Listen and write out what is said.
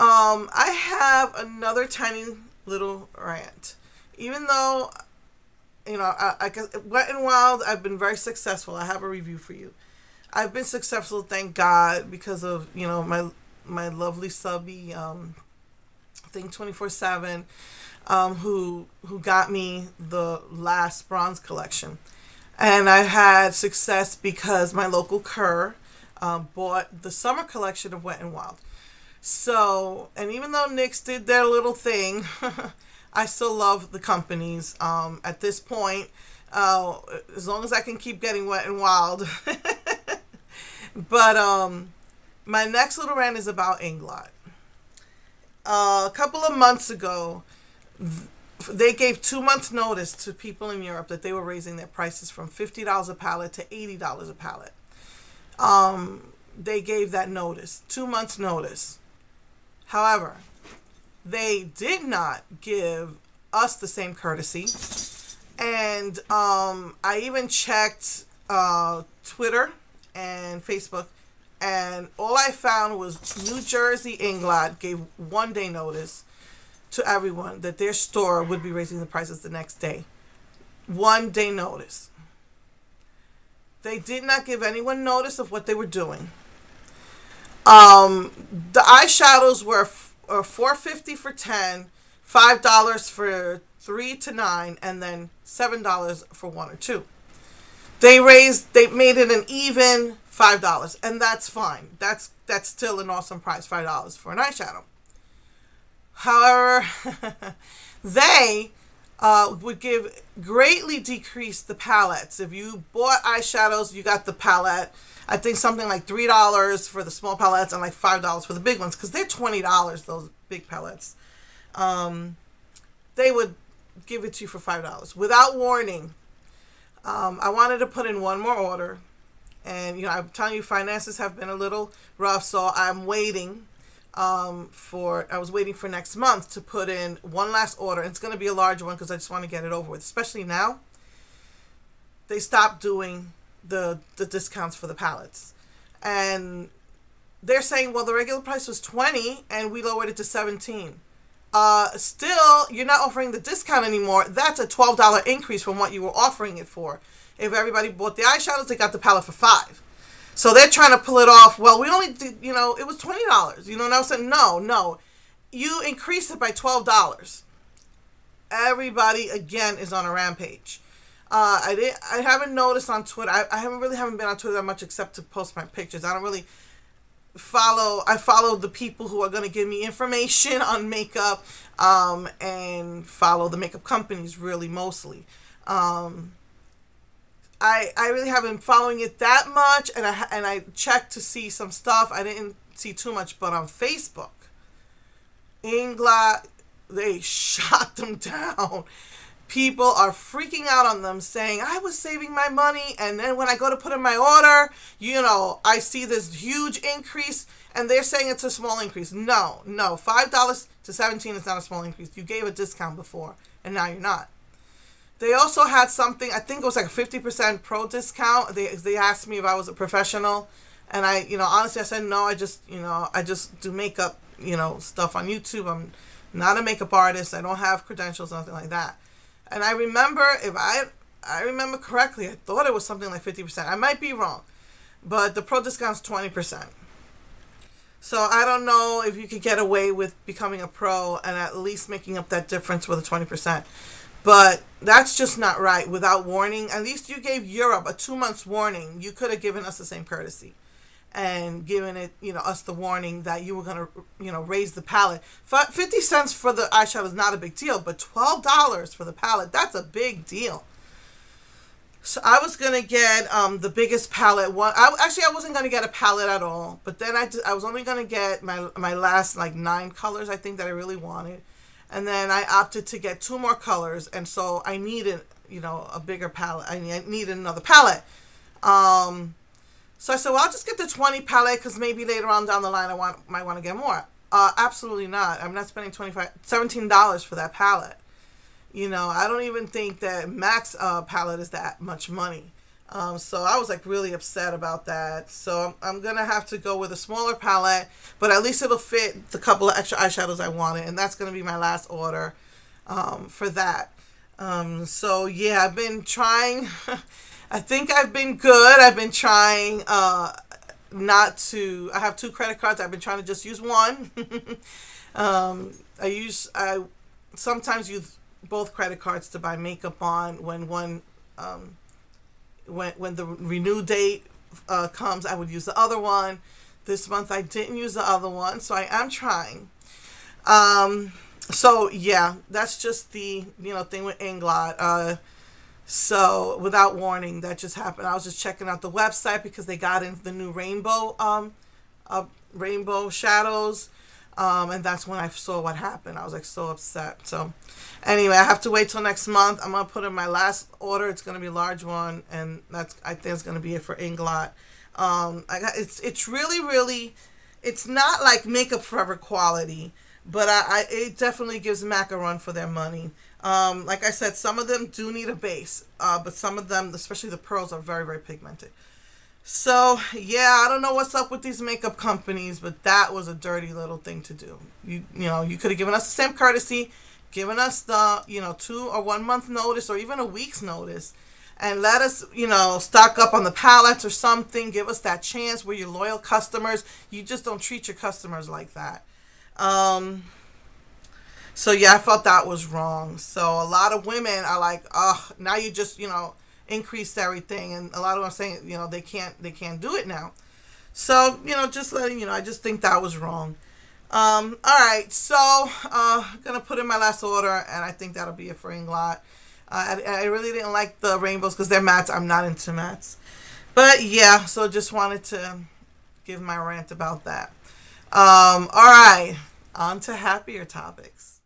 I have another tiny little rant. Even though, I Wet and Wild, I've been very successful. I have a review for you. I've been successful, thank God, because of, my lovely subby, thing 24/7, who got me the last bronze collection. And I had success because my local Kerr bought the summer collection of Wet and Wild. So, and even though NYX did their little thing, I still love the companies. At this point, as long as I can keep getting Wet and Wild. But my next little rant is about Inglot. A couple of months ago, they gave 2 months notice to people in Europe that they were raising their prices from $50 a pallet to $80 a pallet. They gave that notice, 2 months notice. However, they did not give us the same courtesy. And I even checked Twitter and Facebook, and all I found was New Jersey Inglot gave 1 day notice to everyone that their store would be raising the prices the next day. 1 day notice. They did not give anyone notice of what they were doing. The eyeshadows were $4.50 for 10, $5 for 3 to 9, and then $7 for 1 or 2. They made it an even $5, and that's fine. That's still an awesome price, $5 for an eyeshadow. However, they would greatly decrease the palettes. If you bought eyeshadows, you got the palette. I think something like $3 for the small palettes and like $5 for the big ones, because they're $20, those big palettes. They would give it to you for $5 without warning. I wanted to put in one more order, and I'm telling you, finances have been a little rough, so I'm waiting. I was waiting for next month to put in one last order. It's going to be a large one because I just want to get it over with, especially now. They stopped doing the discounts for the palettes, and they're saying, well, the regular price was $20 and we lowered it to $17. Still, you're not offering the discount anymore. That's a $12 increase from what you were offering it for. If everybody bought the eyeshadows, they got the palette for $5. So they're trying to pull it off. Well, we only did, it was $20. And I said, no, you increased it by $12. Everybody again is on a rampage. I haven't noticed on Twitter. I haven't been on Twitter that much except to post my pictures. I don't really follow. I follow the people who are going to give me information on makeup, and follow the makeup companies really mostly. I really haven't been following it that much, and I checked to see some stuff. I didn't see too much, but on Facebook, Inglot, they shot them down. People are freaking out on them, saying, I was saving my money, and then when I go to put in my order, I see this huge increase, and they're saying it's a small increase. No, $5 to $17 is not a small increase. You gave a discount before, and now you're not. They also had something, I think it was like a 50% pro discount. They asked me if I was a professional, and I, honestly, I said, no, I just do makeup, stuff on YouTube. I'm not a makeup artist. I don't have credentials, nothing like that. And I remember, if I remember correctly, I thought it was something like 50%. I might be wrong, but the pro discount's 20%. So I don't know if you could get away with becoming a pro and at least making up that difference with a 20%. But that's just not right. Without warning, at least you gave Europe a 2 months warning. You could have given us the same courtesy and given it, us the warning that you were going to, raise the palette. 50 cents for the eyeshadow is not a big deal, but $12 for the palette, that's a big deal. So I was going to get the biggest palette one. I wasn't going to get a palette at all, but then I was only going to get my last like 9 colors, I think, that I really wanted. And then I opted to get 2 more colors, and so I needed, a bigger palette. I needed another palette. So I said, well, I'll just get the 20 palette because maybe later on down the line I might want to get more. Absolutely not. I'm not spending $17 for that palette. I don't even think that MAC's palette is that much money. So I was like really upset about that. So I'm gonna have to go with a smaller palette, but at least it'll fit the couple of extra eyeshadows I wanted, and that's gonna be my last order for that. So yeah, I've been trying. I think I've been good. I've been trying not to. I have two credit cards. I've been trying to just use one. I sometimes use both credit cards to buy makeup on when one when the renew date comes. I would use the other one. This month I didn't use the other one, so I am trying. So yeah, that's just the thing with Inglot. So without warning, that just happened. I was just checking out the website because they got in the new rainbow shadows. And that's when I saw what happened. I was like so upset. So anyway, I have to wait till next month. I'm gonna put in my last order. It's gonna be a large one, and I think it's gonna be it for Inglot. It's really it's not like Makeup Forever quality, but it definitely gives MAC a run for their money. Like I said, some of them do need a base, but some of them, especially the pearls, are very pigmented. So yeah, I don't know what's up with these makeup companies, but that was a dirty little thing to do. You could have given us the same courtesy, given us the 2 or 1 month notice, or even a week's notice, and let us stock up on the palettes or something. Give us that chance. We're your loyal customers. You just don't treat your customers like that. So yeah, I felt that was wrong. So a lot of women are like, oh, now you just increased everything, and a lot of them are saying they can't do it now. So just letting I just think that was wrong. All right, so gonna put in my last order, and I think that'll be it for Inglot. I really didn't like the rainbows because they're mattes. I'm not into mattes, but yeah, so just wanted to give my rant about that. All right, on to happier topics.